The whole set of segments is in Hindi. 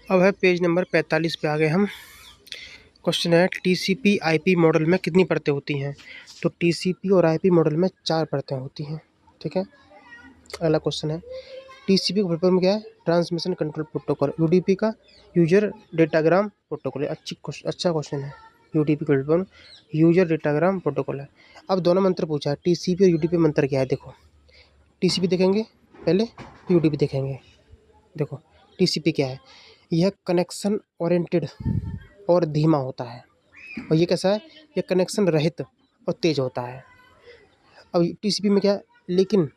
अब है पेज नंबर 45 पे आ गए हम। क्वेश्चन है टीसीपी आईपी मॉडल में कितनी परतें होती हैं। तो टीसीपी और आईपी मॉडल में 4 परतें होती हैं। ठीक है। अगला क्वेश्चन है टीसीपी का फुल क्या है, ट्रांसमिशन कंट्रोल प्रोटोकॉल। यूडीपी का यूजर डेटाग्राम प्रोटोकॉल है। अच्छा क्वेश्चन है। यूडीपी का फुल यूजर डेटाग्राम प्रोटोकॉल है। अब दोनों मंत्र पूछा है, टीसीपी और यूडीपी मंत्र क्या है। देखो टीसीपी देखेंगे पहले, यूडीपी देखेंगे। देखो टीसीपी क्या है, यह कनेक्शन ओरिएंटेड और धीमा होता है। और ये कैसा है, ये कनेक्शन रहित और तेज होता है। अब टीसीपी में क्या है, लेकिन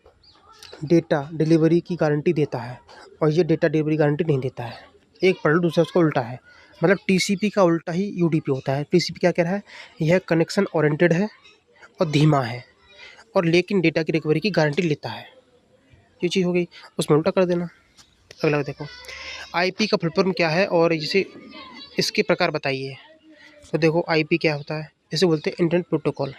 डेटा डिलीवरी की गारंटी देता है और ये डेटा डिलीवरी गारंटी नहीं देता है। एक पढ़ लो, दूसरा उसका उल्टा है। मतलब टीसीपी का उल्टा ही यूडीपी होता है। टीसीपी क्या कह रहा है, यह कनेक्शन ओरिएंटेड है और धीमा है और लेकिन डेटा की रिकवरी की गारंटी लेता है। ये चीज़ हो गई, उसमें उल्टा कर देना। अगला देखो आईपी का फुल फॉर्म क्या है और इसे इसके प्रकार बताइए। तो देखो आईपी क्या होता है, इसे बोलते हैं इंटरनेट प्रोटोकॉल।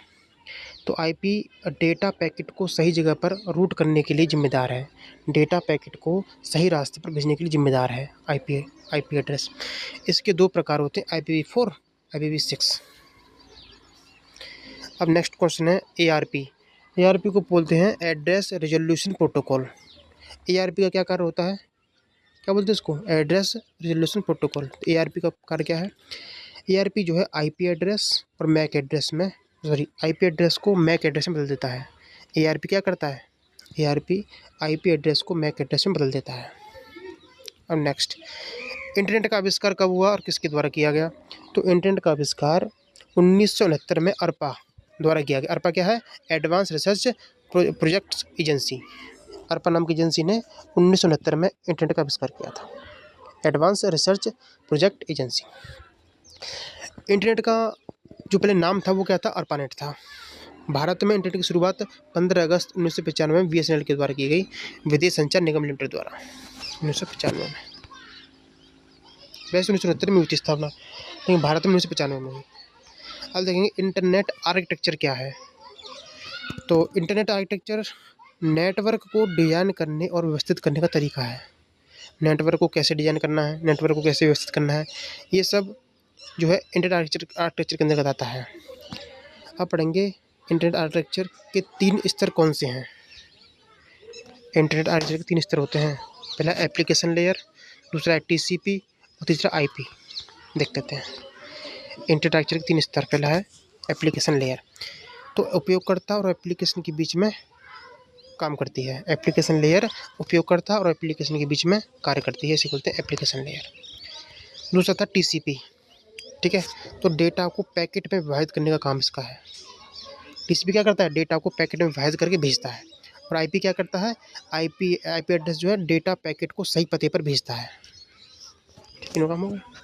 तो आईपी डेटा पैकेट को सही जगह पर रूट करने के लिए जिम्मेदार है। डेटा पैकेट को सही रास्ते पर भेजने के लिए जिम्मेदार है आईपी एड्रेस। इसके 2 प्रकार होते हैं, IPv4 IPv6। अब नेक्स्ट क्वेश्चन है एआरपी। एआरपी को बोलते हैं एड्रेस रेजोल्यूशन प्रोटोकॉल। एआरपी का क्या कार्य होता है, क्या बोलते हैं इसको, एड्रेस रेजोल्यूशन प्रोटोकॉल। तो एआरपी का कार्य क्या है, एआरपी जो है आईपी एड्रेस और मैक एड्रेस में आईपी एड्रेस को मैक एड्रेस में बदल देता है। एआरपी क्या करता है, एआरपी आईपी एड्रेस को मैक एड्रेस में बदल देता है। और नेक्स्ट इंटरनेट का आविष्कार कब हुआ और किसके द्वारा किया गया। तो इंटरनेट का आविष्कार 1969 में अरपा द्वारा किया गया। अरपा क्या है, advance research projects agency. Arpa नाम की एजेंसी ने 1969 में इंटरनेट का आविष्कार किया था। Advance research project agency. Internet का जो पहले नाम था वो क्या था, अर्पानेट था। भारत में इंटरनेट की शुरुआत 15 अगस्त 1995 में बीएसएनएल के द्वारा की गई, विदेश संचार निगम लिमिटेड द्वारा 1995 में। वैसे 1969 में हुई थी स्थापना, लेकिन भारत में 1995 में हुई। अब देखेंगे इंटरनेट आर्किटेक्चर क्या है। तो इंटरनेट आर्किटेक्चर नेटवर्क को डिजाइन करने और व्यवस्थित करने का तरीका है। नेटवर्क को कैसे डिजाइन करना है, नेटवर्क को कैसे व्यवस्थित करना है, ये सब जो है इंटरनेट आर्किटेक्चर के अंतर्गत आता है। अब पढ़ेंगे इंटरनेट आर्किटेक्चर के 3 स्तर कौन से हैं। इंटरनेट आर्किटेक्चर के 3 स्तर होते हैं। पहला एप्लीकेशन लेयर, दूसरा है टीसीपी और तीसरा आईपी। देख लेते हैं इंटरनेट आर्किटेक्चर के 3 स्तर। पहला है एप्लीकेशन लेयर, तो उपयोगकर्ता और एप्लीकेशन के बीच में काम करती है। एप्लीकेशन लेयर उपयोगकर्ता और एप्लीकेशन के बीच में कार्य करती है, इसे बोलते हैं एप्लीकेशन लेयर। दूसरा था टीसीपी। ठीक है, तो डेटा को पैकेट में विभाजित करने का काम इसका है। टीसीपी क्या करता है, डेटा को पैकेट में विभाजित करके भेजता है। और आईपी क्या करता है, आईपी एड्रेस जो है डेटा पैकेट को सही पते पर भेजता है। तीनों काम हो गया।